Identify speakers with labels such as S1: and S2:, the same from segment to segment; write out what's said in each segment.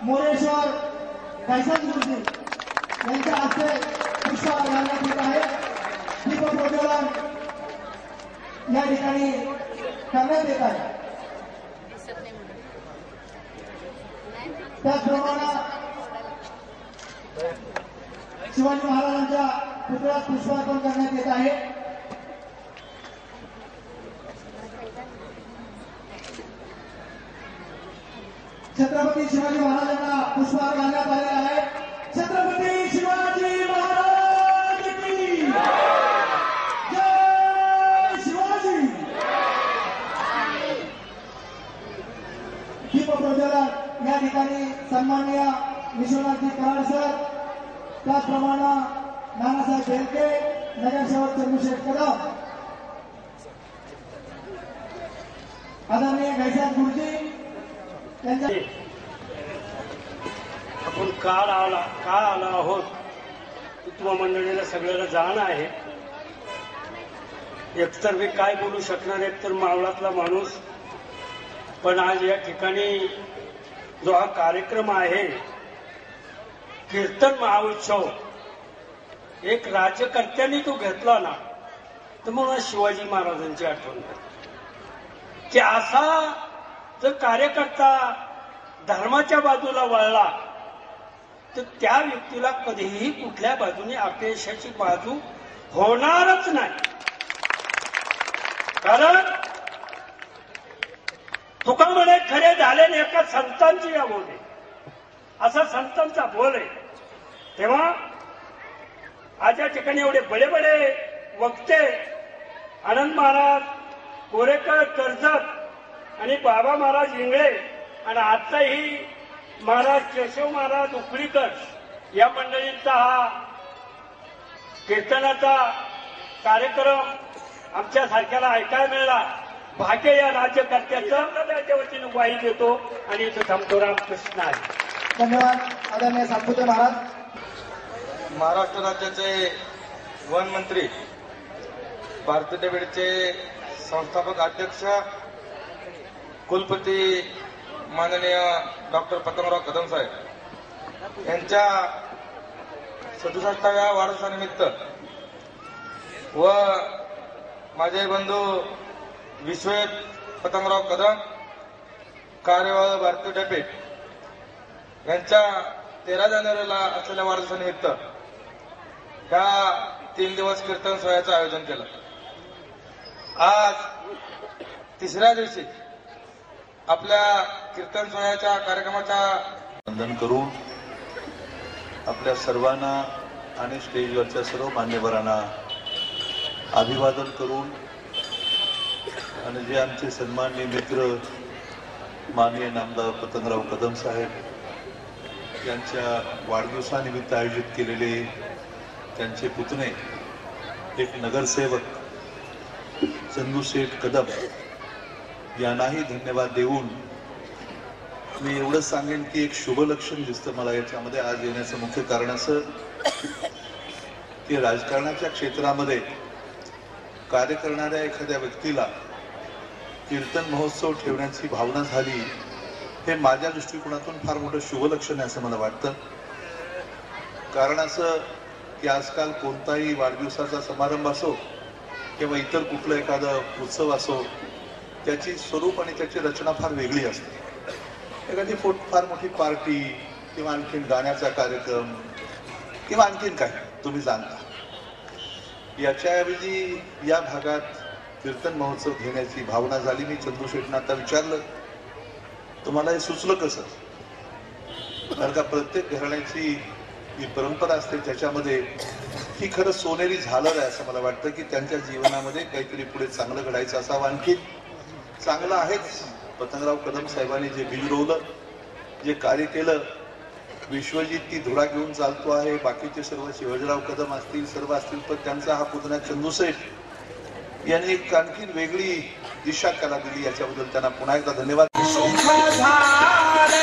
S1: मोरेश्वर कैसन गुरुजी यांच्या हस्ते पुष्पहार घालण्यात येत आहे. दीपप्रज्वलन या ठिकाणी करण्यात येत आहे. त्याचप्रमाणे शिवाजी महाराजांच्या पुतळ्यात पुष्पार्पण करण्यात येत आहे. छत्रपती शिवाजी महाराजांना पुष्पहार घालण्यात आलेला आहे. छत्रपती शिवाजी महाराज की जय. शिवाजी. दीपप्रज्वलन या ठिकाणी सन्माननीय विश्वनाथजी कराड सर, त्याचप्रमाणे नानासाहेब बेलके, नगरसेवक चंद्रशेखर कदम, आदरणीय घैसाद गुरुजी यांच्या
S2: आपण काल आला आहोत तुम्हा मंडळीला सगळ्याला जाण आहे. एकतर मी काय बोलू शकणार, एकतर मावळातला माणूस, पण आज या ठिकाणी जो हा कार्यक्रम आहे कीर्तन महाउत्सव, एक राज्यकर्त्यांनी तो घेतला ना, तर मला शिवाजी महाराजांची आठवण झाली की असा जर कार्यकर्ता धर्माच्या बाजूला वळला तर त्या व्यक्तीला कधीही कुठल्या बाजूने अपयशाची बाजू होणारच नाही. कारण तुका म्हणे खरे झालेले एका संतांची या बोले, असा संतांचा बोल आहे. तेव्हा आज या ठिकाणी एवढे बडे बडे वक्ते आनंद महाराज, कोरेकर, कर्जत आणि बाबा महाराज इंगळे आणि आताही महाराज केशव महाराज उकळीकर या मंडळींचा हा कीर्तनाचा कार्यक्रम आमच्या सारख्याला ऐकायला मिळाला. भाग्य या राज्यकर्त्याचं त्याच्या वतीनं ग्वाही देतो आणि इथं थांबतो. रामकृष्ण आहे.
S1: धन्यवाद. आदरणीय सातपुते महाराज.
S3: महाराष्ट्र राज्याचे वन मंत्री, भारतीय विद्यापीठचे संस्थापक अध्यक्ष, कुलपती माननीय डॉक्टर पतंगराव कदम साहेब यांच्या 67व्या वाढदिवसानिमित्त व माझे बंधू विश्वेत पतंगराव कदम, कार्यवाह भारतीय विद्यापीठ यांच्या 13 जानेवारीला असलेल्या वाढदिवसानिमित्त ह्या 3 दिवस कीर्तन सोहळ्याचं आयोजन केलं. आज तिसऱ्या दिवशी आपल्या कीर्तन सोहळ्याच्या कार्यक्रमाच्या
S4: वंदन करून आपल्या सर्वांना आणि स्टेजवरच्या सर्व मान्यवरांना अभिवादन करून आणि जे आमचे सन्माननीय मित्र माननीय नामदार पतंगराव कदम साहेब यांच्या वाढदिवसानिमित्त आयोजित केलेले त्यांचे पुतणे एक नगरसेवक चंदूशेठ कदम यांनाही धन्यवाद देऊन मी एवढंच सांगेन की एक शुभ लक्षण दिसतं मला याच्यामध्ये. आज येण्याचं मुख्य कारण असं की राजकारणाच्या क्षेत्रामध्ये कार्य करणाऱ्या एखाद्या व्यक्तीला कीर्तन महोत्सव ठेवण्याची भावना झाली, हे माझ्या दृष्टिकोनातून फार मोठं शुभ लक्षण आहे असं मला वाटतं. कारण असं की आजकाल कोणताही वाढदिवसाचा समारंभ असो किंवा इतर कुठलं एखादं उत्सव असो, त्याची स्वरूप आणि त्याची रचना फार वेगळी असते. एखादी फार मोठी पार्टी किंवा आणखीन गाण्याचा कार्यक्रम किंवा आणखीन काही तुम्ही जाणता, याच्याऐवजी या भागात कीर्तन महोत्सव घेण्याची भावना झाली. मी चंदूशेठना आता विचारलं, तुम्हाला हे सुचलं कसं? कारण का प्रत्येक घराण्याची ही परंपरा असते ज्याच्यामध्ये ही खरं सोनेरी झालर आहे असं मला वाटतं की त्यांच्या जीवनामध्ये काहीतरी पुढे चांगलं घडायचं असावं. आणखी चांगलं आहेच. पतंगराव कदम साहेबांनी जे बीज रोवलं, जे कार्य केलं, विश्वजित ती धुरा घेऊन चालतो आहे. बाकीचे सर्व शिवाजीराव कदम असतील, सर्व असतील, पण त्यांचा हा पुतण्या चंदूशेठ यांनी एक आणखी वेगळी दिशा त्याला दिली. याच्याबद्दल त्यांना पुन्हा एकदा धन्यवाद.
S1: झाले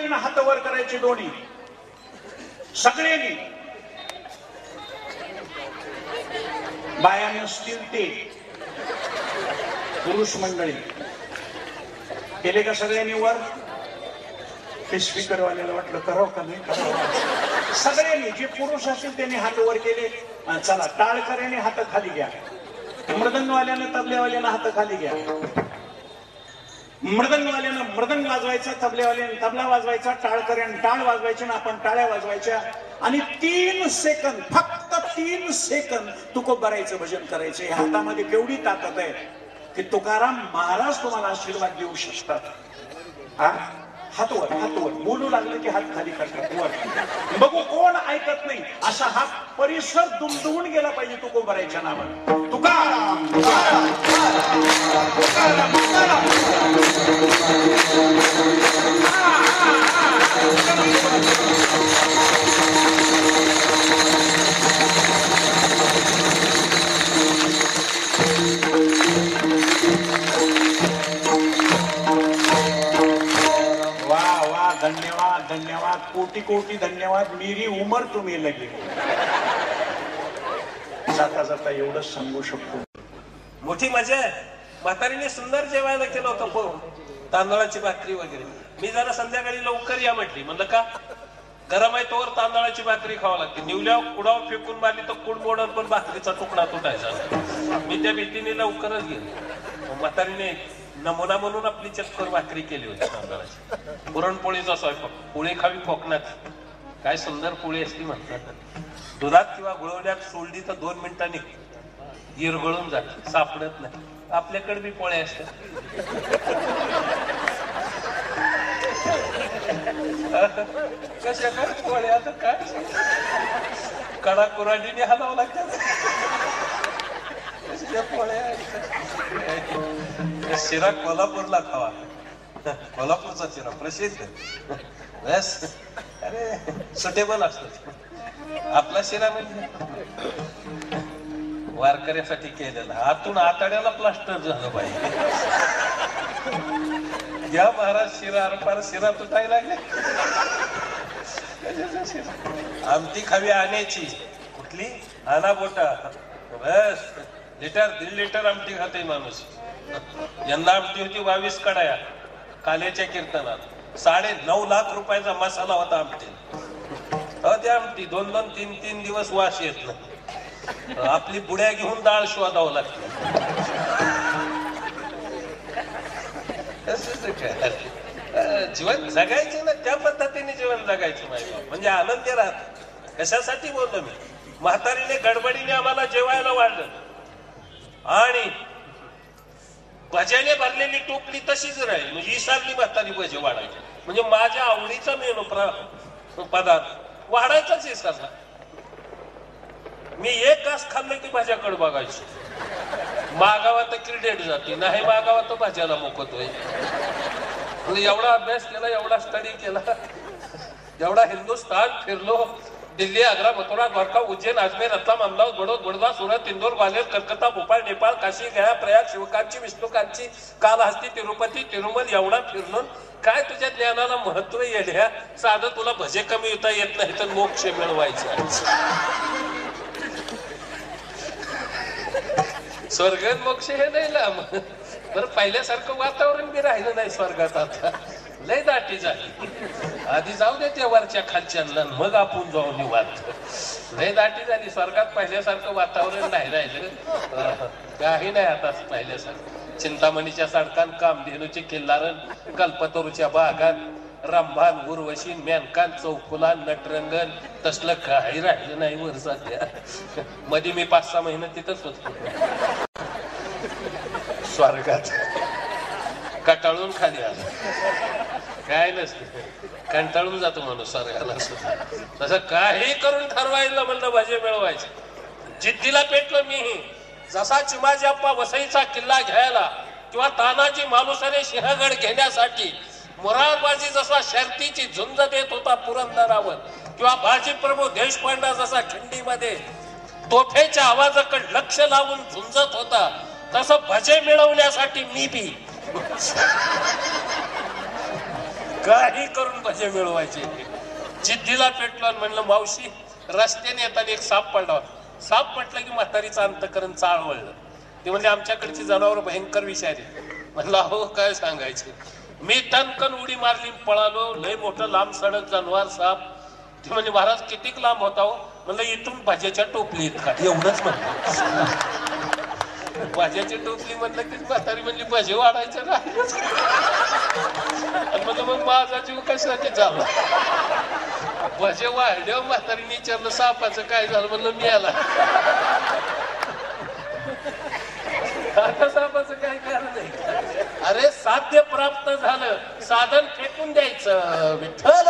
S5: मंडळीनं हात वर करायचे दोन्ही सगळ्यांनी. बाया नसतील ते पुरुष मंडळी केले का सगळ्यांनी वर? ते स्पीकरवाल्याला वाटलं करावं का नाही करावं. सगळ्यांनी जे पुरुष असतील त्यांनी हात वर केले. चला टाळकऱ्याने हात खाली घ्या, मृदंगवाल्यानं तबल्यावाल्यानं हात खाली घ्या. मृदंगवाल्यानं मृदंग वाजवायचा, तबल्यावाल्यानं तबला वाजवायचा, टाळकऱ्यानं टाळ वाजवायचे ना आपण टाळ्या वाजवायच्या. आणि 3 सेकंद, फक्त 3 सेकंद तुकोबारायचं भजन करायचं. या हातामध्ये केवढी ताकद आहे की तुकाराम महाराज तुम्हाला आशीर्वाद देऊ शकतात. हात वर, हात वर, बोलू लागलं की हात खाली करतात वर. बघू कोण ऐकत नाही. असा हा परिसर दुमदुमून गेला पाहिजे तुकोबारायच्या नावानं. तुकाराम तुकाराम तुकाराम तुकाराम. धन्यवाद धन्यवाद, कोटी कोटी धन्यवाद. मेरी उमर तुम्ही लगे. जाता जाता एवढंच सांगू शकतो.
S6: मोठी मजा आहे. म्हातारीने सुंदर जेवायला केलं होतं, तांदळाची भाकरी वगैरे. मी जरा संध्याकाळी लवकर या म्हटली. म्हणलं का? गरम आहे तोवर तांदळाची भाकरी खावा लागते. निवल्यावर कुडावर फेकून मारली तर कुड मोडर पण भाकरीचा तुकडा तुटायचा. मी त्या भीतीने लवकरच गेलो. म्हातारीने नमुना म्हणून आपली चक्कर भाकरी केली होती तांदळाची. पुरणपोळीचा स्वयंपाक. पोळी खावी कोकणात, काय सुंदर पोळी असती म्हणतात. दुधात किंवा गुळवण्यात सोडली तर 2 मिनिटांनी इरगळून जाते, सापडत नाही. आपल्याकडे बी पोळ्या असतात. कशा काय पोळ्या आता काय कडा कुराडीने हलावं लागतात. शिरा कोल्हापूरला खावा. कोल्हापूरचा शिरा प्रसिद्ध. बस अरे सुटेबल असतो. आपला शिरा म्हणजे वारकऱ्यासाठी केलेला. आतून आताड्याला प्लास्टर झालं पाहिजे. या महाराज शिरा अरपार शिरा तुटायला लागले. आमटी खावी आण्याची. कुठली? आणा बोटा. बस लिटर 1.5 लिटर आमटी खाते माणूस. यंदा आमटी होती 22 कडाया काल्याच्या कीर्तनात. 9.5 लाख रुपयाचा मसाला होता आमटी. त्या आमटी 2-2, 3-3 दिवस वास येत नाही. आपली बुड्या घेऊन डाळ शोधावं लागते. जीवन जगायचे ना त्या पद्धतीने जीवन जगायचं माहिती. म्हणजे आनंदी राहत. कशासाठी बोललो मी? म्हातारीने गडबडीने आम्हाला जेवायला वाढलं आणि भज्याने भरलेली टोपली तशीच राहील. म्हणजे विसरली म्हातारी भजे वाढायची. म्हणजे माझ्या आवडीचा मेनू पदार्थ वाढायचाच विसरला. मी 1 घास खाल्लं की भाज्याकडे बघायची. मागावा तर क्रिडेट जाते, नाही मागावा तर भाज्याला मोकतोय. एवढा अभ्यास केला, एवढा स्टडी केला, एवढा हिंदुस्थान फिरलो. दिल्ली, आग्रा, मथुरा, द्वारका, उज्जैन, अजमेर, रत्नाम, अहमदाबाद, बडोद, बडोदा, सुरत, इंदोर, ग्वालियर, कलकत्ता, भोपाळ, नेपाळ, काशी, गया, प्रयाग, शिवकांची, विष्णुकांची, कालहस्ती, तिरुपती, तिरुमल एवढा फिरणून काय तुझ्या ज्ञानाला महत्व येण्या? साधं तुला भजे कमी येता येत नाही तर मोक्ष मिळवायचा. स्वर्ग मोक्ष हे नाही लांब. बरं पहिल्यासारखं वातावरण बी राहिलं नाही स्वर्गात. आता लय दाटी झाली. आधी जाऊ दे त्या वरच्या खालच्या, मग आपण जाऊ निवांत. लय दाटी झाली. स्वर्गात पहिल्यासारखं वातावरण नाही राहिलं. काही नाही आता पहिल्यासारखं. चिंतामणीच्या सडकान, कामधेनूची किल्लारण, कल्पतरूच्या बागात, रंभान, उर्वशी, मेनकान, चौफुलान, नटरंगन तसलं काही राहिलं नाही वर सध्या. मध्ये मी 5-6 महिने तिथंच होतो स्वर्गात. कटाळून खाली आलो. काय नसते, कंटाळून जातो माणूस स्वर्गाला सुद्धा. तसं काही करून ठरवायला म्हणलं भजे मिळवायचे. जिद्दीला पेटलो मीही. जसा चिमाजी अप्पा वसईचा किल्ला घ्यायला किंवा तानाजी मालुसरे सिंहगड घेण्यासाठी मुरारबाजी जसा शर्तीची झुंज देत होता पुरंदरावर, किंवा बाजी प्रभू देशपांडा जसा खिंडीमध्ये तोफेच्या आवाजाकडे लक्ष लावून झुंजत होता, तसं भजे मिळवण्यासाठी मी बी काही करून भजे मिळवायचे. जिद्दीला पेटलो आणि म्हणलं मावशी रस्त्याने येताना एक साप पडला होता. साप पटला की म्हातारीचं अंतकरण चाळवळलं. ते म्हणजे आमच्याकडची जनावर भयंकर विषारी. म्हणलं अहो काय सांगायचं. मी तनकन उडी मारली पळालो. लय मोठं लांब सडक जनावर साप. ते म्हणजे महाराज कितीक लांब होता हो. म्हणलं इथून भाज्याच्या टोपली इतका. एवढंच म्हणलं. भाज्याची टोपली म्हणलं की म्हातारी म्हणली भाजी वाढायचं ना. आणि म्हणलं मग माझा जीव कशासाठी झाला. भाज्या वाढल्या. म्हातारीने विचारलं सापाचं काय झालं. म्हणलं मी आला. आता सापाचं काय कारण नाही. अरे साध्य प्राप्त झालं साधन फेकून द्यायचं. विठ्ठल